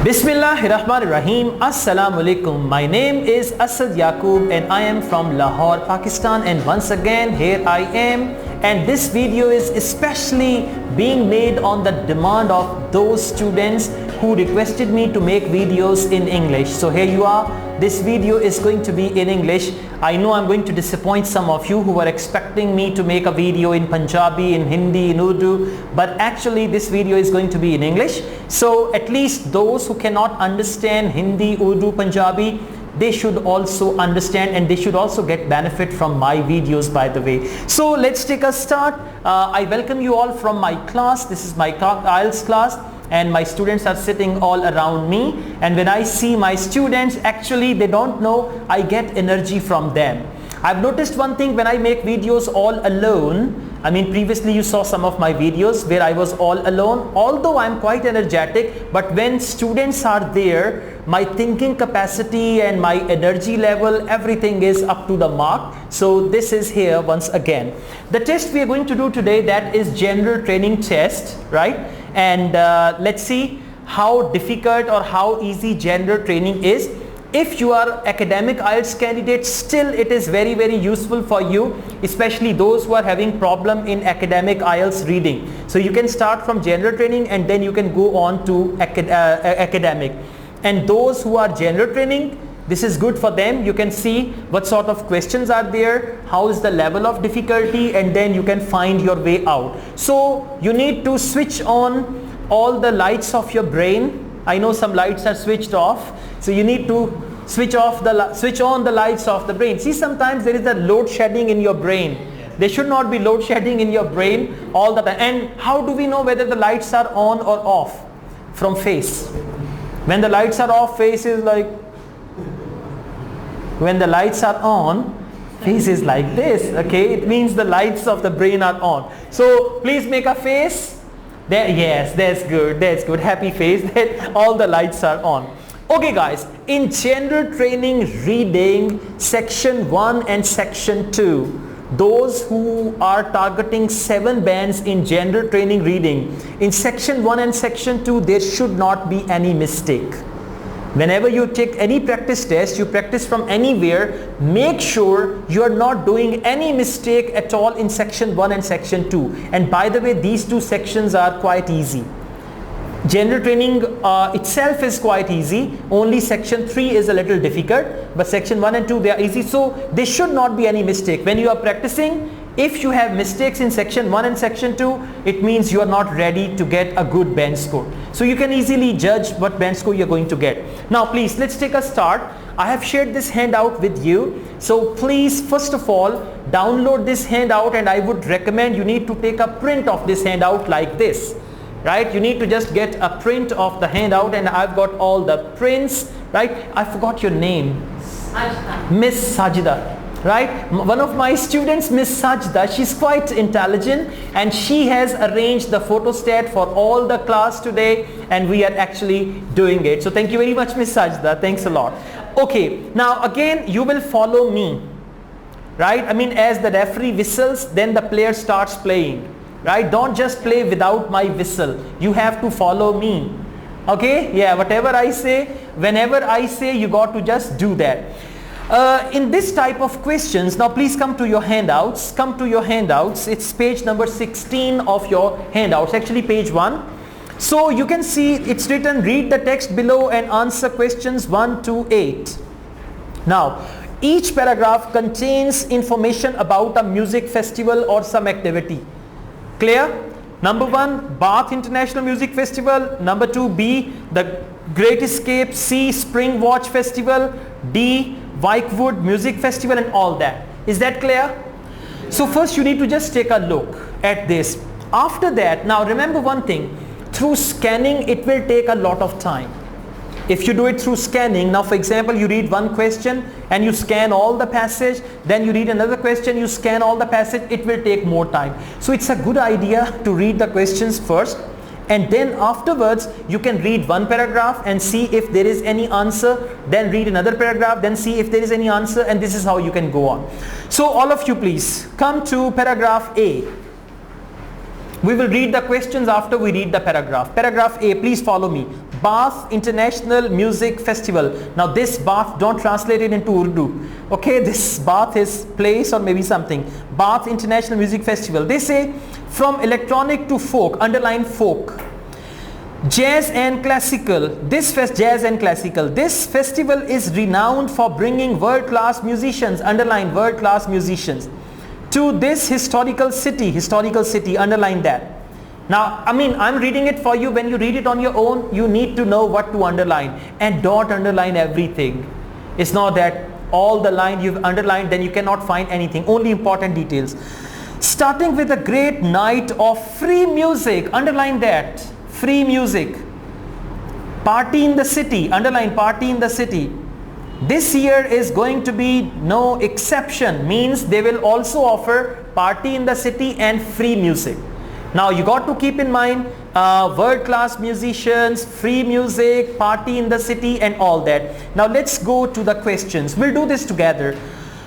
Bismillahirrahmanirrahim. Assalamu alaikum. My name is Asad Yaqub and I am from Lahore, Pakistan, and once again here I am, and this video is especially being made on the demand of those students who requested me to make videos in English. So here you are. This video is going to be in English. I know I'm going to disappoint some of you who were expecting me to make a video in Punjabi, in Hindi, in Urdu, but actually this video is going to be in English. So at least those who cannot understand Hindi, Urdu, Punjabi, they should also understand and they should also get benefit from my videos, by the way. So let's take a start. I welcome you all from my class. This is my IELTS class and my students are sitting all around me, and when I see my students, actually they don't know, I get energy from them. I've noticed one thing when I make videos all alone. I mean, previously you saw some of my videos where I was all alone, although I'm quite energetic, but when students are there, my thinking capacity and my energy level, everything is up to the mark. So this is here once again. The test we are going to do today, that is general training test, right? And let's see how difficult or how easy general training is. If you are academic IELTS candidate, still it is very, very useful for you, especially those who are having problem in academic IELTS reading. So you can start from general training and then you can go on to academic. And those who are general training, this is good for them. You can see what sort of questions are there, how is the level of difficulty, and then you can find your way out. So you need to switch on all the lights of your brain. I know some lights are switched off, so you need to switch on the lights of the brain. See, sometimes there is a load shedding in your brain. There should not be load shedding in your brain all the time. And how do we know whether the lights are on or off? From face. When the lights are off, face is like, when the lights are on, face is like this, okay? It means the lights of the brain are on. So please make a face. There, yes, that's good, happy face, that all the lights are on. Okay guys, in general training reading section 1 and section 2, those who are targeting 7 bands in general training reading, in section 1 and section 2, there should not be any mistake. Whenever you take any practice test, you practice from anywhere, make sure you are not doing any mistake at all in section 1 and section 2. And by the way, these two sections are quite easy. General training itself is quite easy, only section 3 is a little difficult, but section 1 and 2, they are easy. So there should not be any mistake. When you are practicing, if you have mistakes in section 1 and section 2, it means you are not ready to get a good band score. So you can easily judge what band score you are going to get. Now please, let's take a start. I have shared this handout with you. So please, first of all, download this handout, and I would recommend you need to take a print of this handout like this. Right? You need to just get a print of the handout, and I've got all the prints, right? I forgot your name. Miss Sajida. Right? One of my students, Miss Sajda, she's quite intelligent and she has arranged the photostat for all the class today, and we are actually doing it. So thank you very much, Miss Sajda. Thanks a lot. Okay, now again you will follow me. Right? I mean, as the referee whistles, then the player starts playing. Right? Don't just play without my whistle. You have to follow me. Okay? Yeah, whatever I say, whenever I say, you got to just do that. In this type of questions, now please come to your handouts. Come to your handouts. It's page number 16 of your handouts, actually page 1. So you can see it's written, read the text below and answer questions 1 to 8. Now, each paragraph contains information about a music festival or some activity. Clear? Number 1, Bath International Music Festival. Number 2, B, the Great Escape. C, Spring Watch Festival. D, Wykewood Music Festival, and all that. Is that clear? So first you need to just take a look at this. After that, now remember one thing, through scanning it will take a lot of time. If you do it through scanning, now for example you read one question and you scan all the passage, then you read another question, you scan all the passage, it will take more time. So it's a good idea to read the questions first, and then afterwards you can read one paragraph and see if there is any answer, then read another paragraph, then see if there is any answer, and this is how you can go on. So all of you please come to paragraph A. We will read the questions after we read the paragraph. Paragraph A, please follow me. Bath International Music Festival. Now this Bath, don't translate it into Urdu. Okay, this Bath is place or maybe something. Bath International Music Festival. They say from electronic to folk, underline folk. Jazz and classical. This festival is renowned for bringing world-class musicians, underline world-class musicians, to this historical city, underline that. Now, I mean, I'm reading it for you. When you read it on your own, you need to know what to underline, and don't underline everything. It's not that all the line you've underlined, then you cannot find anything, only important details. Starting with a great night of free music, underline that, free music. Party in the city, underline party in the city. This year is going to be no exception, means they will also offer party in the city and free music. Now you got to keep in mind world-class musicians, free music, party in the city and all that. Now let's go to the questions. We'll do this together.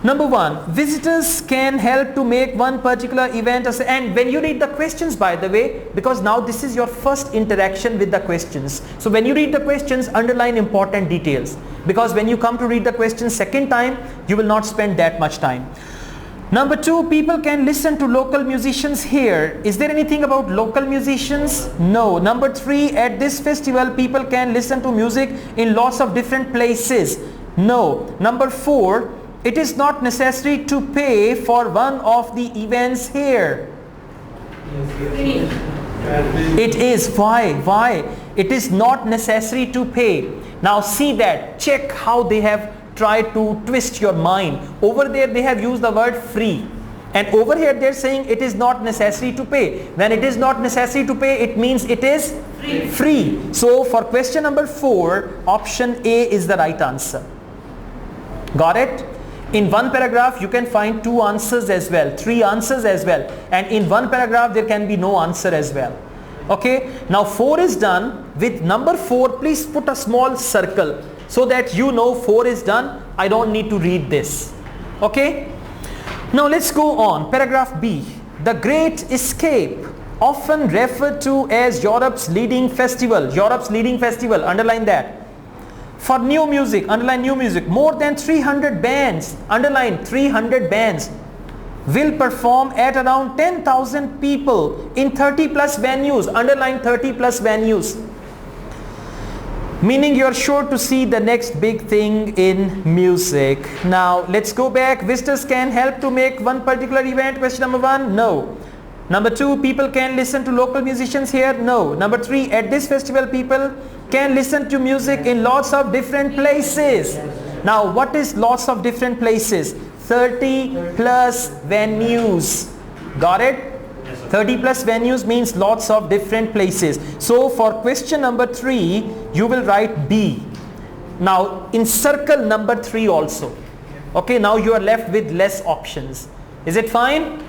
Number 1, visitors can help to make one particular event, and when you read the questions, by the way, because now this is your first interaction with the questions. So when you read the questions, underline important details, because when you come to read the questions second time, you will not spend that much time. Number 2, people can listen to local musicians here. Is there anything about local musicians? No. Number 3, at this festival, people can listen to music in lots of different places. No. Number 4, it is not necessary to pay for one of the events here. It is. Why? It is not necessary to pay. Now see that. Check how they have tried to twist your mind. Over there they have used the word free, and over here they are saying it is not necessary to pay. When it is not necessary to pay, it means it is free. So for question number 4, option A is the right answer. Got it? In one paragraph you can find 2 answers as well, 3 answers as well, and in one paragraph there can be no answer as well. Okay, now 4 is done. With number 4, please put a small circle so that you know 4 is done. I don't need to read this. Okay, now let's go on. Paragraph B. The Great Escape, often referred to as Europe's leading festival. Europe's leading festival, underline that. For new music, underline new music. More than 300 bands, underline 300 bands, will perform at around 10,000 people in 30 plus venues, underline 30 plus venues. Meaning you're sure to see the next big thing in music. Now let's go back. Visitors can help to make one particular event. Question number 1, no. Number 2, people can listen to local musicians here. No. Number 3, at this festival people can listen to music in lots of different places. Now what is lots of different places? 30 plus venues. Got it? 30 plus venues means lots of different places. So for question number 3, you will write B. Now encircle number 3 also. Okay, now you are left with less options. Is it fine?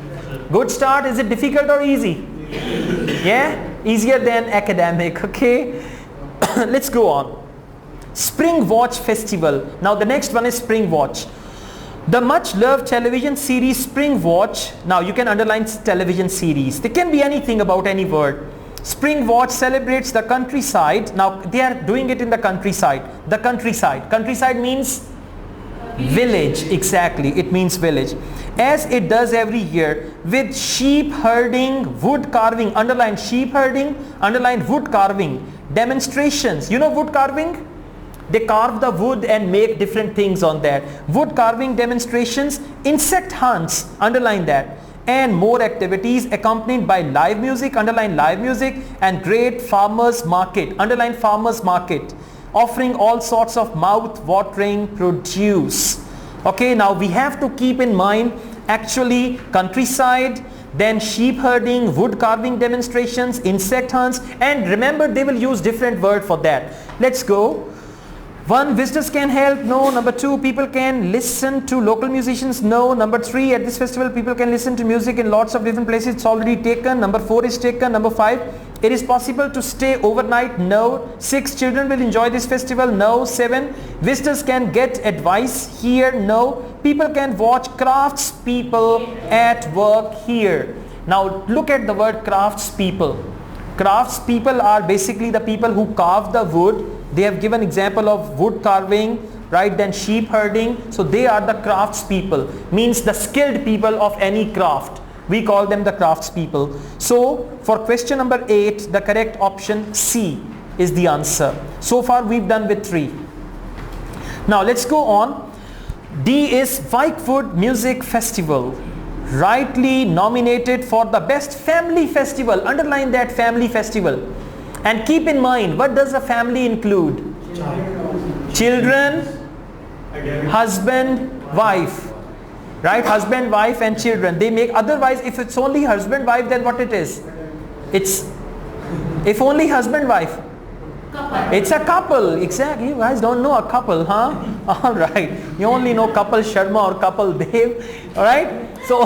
Good start. Is it difficult or easy? Yeah? Easier than academic. Okay? Let's go on. Spring Watch Festival. Now the next one is Spring Watch. The much loved television series Spring Watch. Now you can underline television series. They can be anything about any word. Spring Watch celebrates the countryside. Now they are doing it in the countryside. The countryside. Countryside means village. Exactly. It means village. As it does every year, with sheep herding, wood carving, underline sheep herding, underline wood carving, demonstrations. You know wood carving? They carve the wood and make different things on that. Wood carving demonstrations, insect hunts, underline that, and more activities accompanied by live music, underline live music, and great farmers market, underline farmers market, offering all sorts of mouth-watering produce. Okay, now we have to keep in mind actually countryside, then sheep herding, wood carving demonstrations, insect hunts, and remember they will use different word for that. Let's go. 1, visitors can help. No. Number 2, people can listen to local musicians. No. Number 3, at this festival people can listen to music in lots of different places. It's already taken. Number 4 is taken. Number 5, it is possible to stay overnight. No. 6, children will enjoy this festival. No. 7, visitors can get advice here. No. People can watch crafts people at work here. Now look at the word crafts people. Crafts people are basically the people who carve the wood. They have given example of wood carving, right? Then sheep herding. So they are the crafts people, means the skilled people of any craft. We call them the crafts people. So for question number 8, the correct option C is the answer. So far we've done with 3. Now let's go on. D is Whitewood Music Festival, rightly nominated for the best family festival. Underline that, family festival. And keep in mind, what does a family include? Children, husband, wife. Right? Husband, wife and children. They make, otherwise if it's only husband, wife, then what it is? It's, if only husband, wife. Couple. It's a couple. Exactly. You guys don't know a couple, huh? Alright. You only know couple Sharma or couple Dev. Alright. So,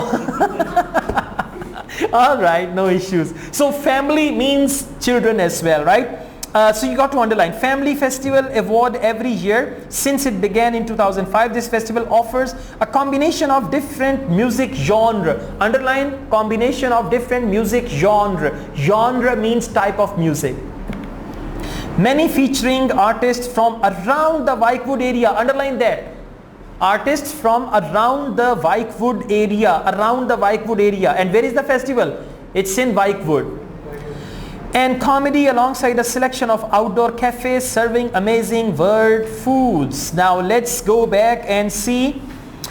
alright, no issues. So family means children as well, right? So you got to underline, Family Festival award every year since it began in 2005. This festival offers a combination of different music genre. Underline, combination of different music genre. Genre means type of music. Many featuring artists from around the Whitewood area. Underline that. Artists from around the Whitewood area. Around the Whitewood area. And where is the festival? It's in Whitewood. And comedy alongside a selection of outdoor cafes serving amazing world foods. Now let's go back and see.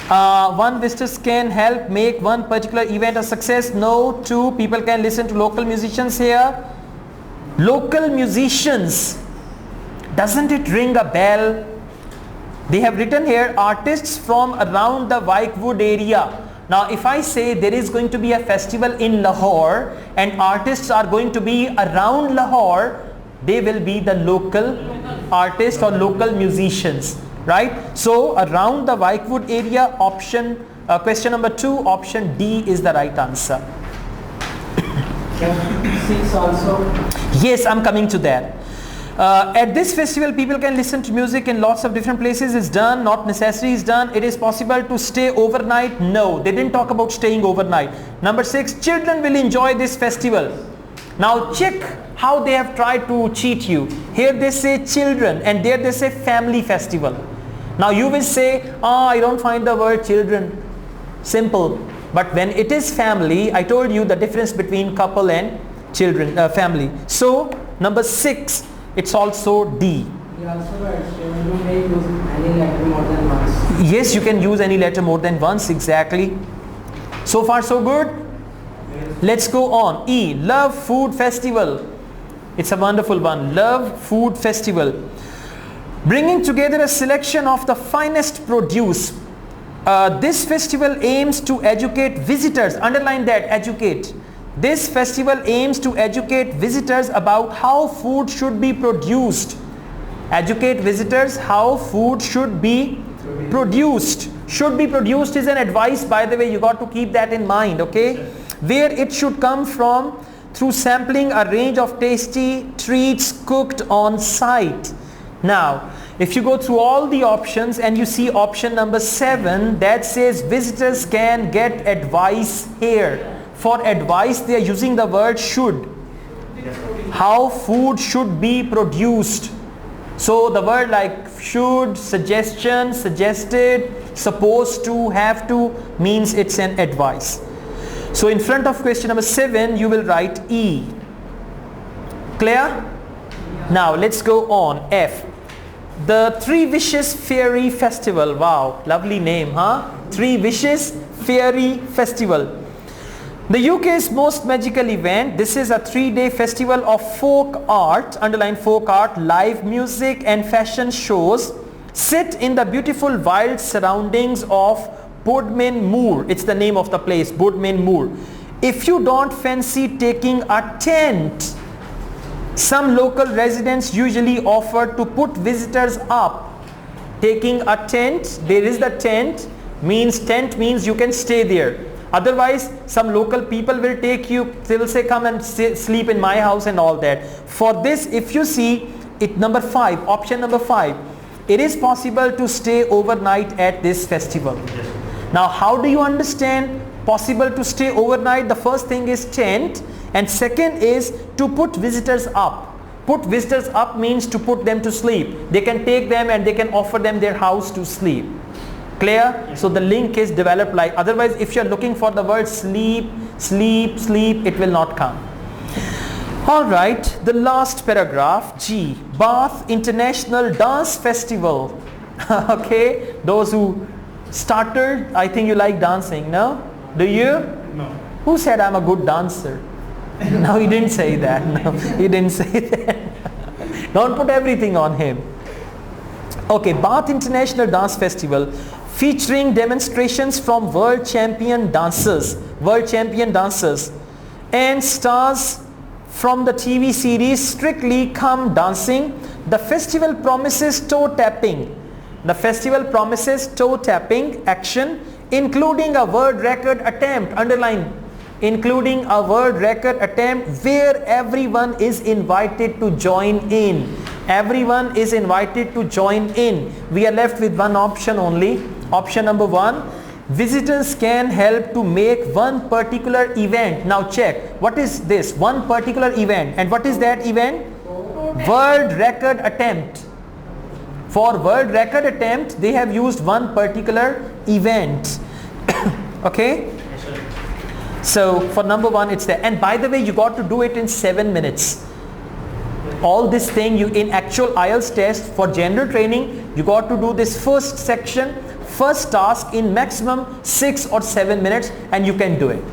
One, visitors can help make one particular event a success. No. 2, people can listen to local musicians here. Local musicians. Doesn't it ring a bell? They have written here artists from around the Whitewood area. Now if I say there is going to be a festival in Lahore and artists are going to be around Lahore, they will be the local artists or local musicians, right? So around the Whitewood area, option question number 2, option D is the right answer. 6 also. Yes, I'm coming to that. At this festival people can listen to music in lots of different places. Is done, not necessary is done. It is possible to stay overnight. No, they didn't talk about staying overnight. Number 6, children will enjoy this festival. Now check how they have tried to cheat you. Here they say children and there they say family festival. Now you will say, I don't find the word children. Simple. But when it is family, I told you the difference between couple and children, family. So number 6, it's also D. He also writes, you may use any letter more than once. Yes, you can use any letter more than once, exactly. So far so good? Yes. Let's go on. E, Love Food Festival. It's a wonderful one. Love Food Festival. Bringing together a selection of the finest produce. This festival aims to educate visitors. Underline that, educate. This festival aims to educate visitors about how food should be produced. Educate visitors how food should be produced. Should be produced is an advice, by the way, you got to keep that in mind, okay? Where it should come from through sampling a range of tasty treats cooked on site. Now, if you go through all the options and you see option number 7 that says visitors can get advice here. For advice they are using the word should. How food should be produced. So the word like should, suggestion, suggested, supposed to, have to means it's an advice. So in front of question number 7 you will write E. Clear? Now let's go on. F. The 3 Wishes Fairy Festival. Wow, lovely name, huh? 3 Wishes Fairy Festival. The UK's most magical event. This is a 3-day festival of folk art, underline folk art, live music and fashion shows set in the beautiful wild surroundings of Bodmin Moor. It's the name of the place, Bodmin Moor. If you don't fancy taking a tent, some local residents usually offer to put visitors up. Taking a tent, there is the tent means you can stay there. Otherwise, some local people will take you, they'll say come and sleep in my house and all that. For this, if you see it, number 5, option number 5, it is possible to stay overnight at this festival. Now, how do you understand possible to stay overnight? The first thing is tent. And second is to put visitors up. Put visitors up means to put them to sleep. They can take them and they can offer them their house to sleep. Clear? So the link is developed like, otherwise if you're looking for the word sleep, sleep, sleep, it will not come. Alright, the last paragraph, G, Bath International Dance Festival. Okay, those who started, I think you like dancing, no? Do you? No. Who said I'm a good dancer? No, he didn't say that. No, he didn't say that. Don't put everything on him. Okay, Bath International Dance Festival featuring demonstrations from world champion dancers and stars from the TV series Strictly Come Dancing. The festival promises toe tapping. The festival promises toe tapping action, including a world record attempt, underline, including a world record attempt where everyone is invited to join in. Everyone is invited to join in. We are left with one option only. Option number 1, visitors can help to make one particular event. Now check, what is this? One particular event. And what is that event? World record attempt. For world record attempt, they have used one particular event. Okay? So for number 1, it's there. And by the way, you got to do it in 7 minutes. All this thing you in actual IELTS test for general training, you got to do this first section, first task in maximum 6 or 7 minutes, and you can do it.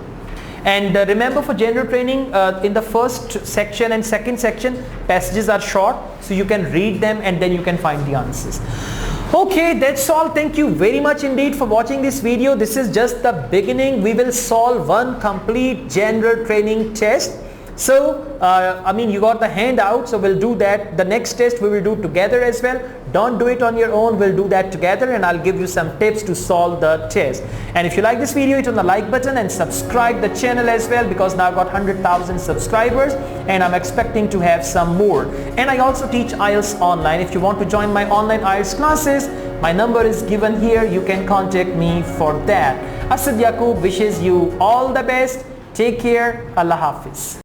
And remember, for general training, in the first section and second section, passages are short, so you can read them and then you can find the answers. Okay, that's all. Thank you very much indeed for watching this video. This is just the beginning. We will solve one complete general training test. So, I mean, you got the handout, so we'll do that. The next test we will do together as well. Don't do it on your own, we'll do that together, and I'll give you some tips to solve the test. And if you like this video, hit on the like button and subscribe the channel as well, because now I've got 100,000 subscribers and I'm expecting to have some more. And I also teach IELTS online. If you want to join my online IELTS classes, my number is given here. You can contact me for that. Asad Yaqub wishes you all the best. Take care. Allah Hafiz.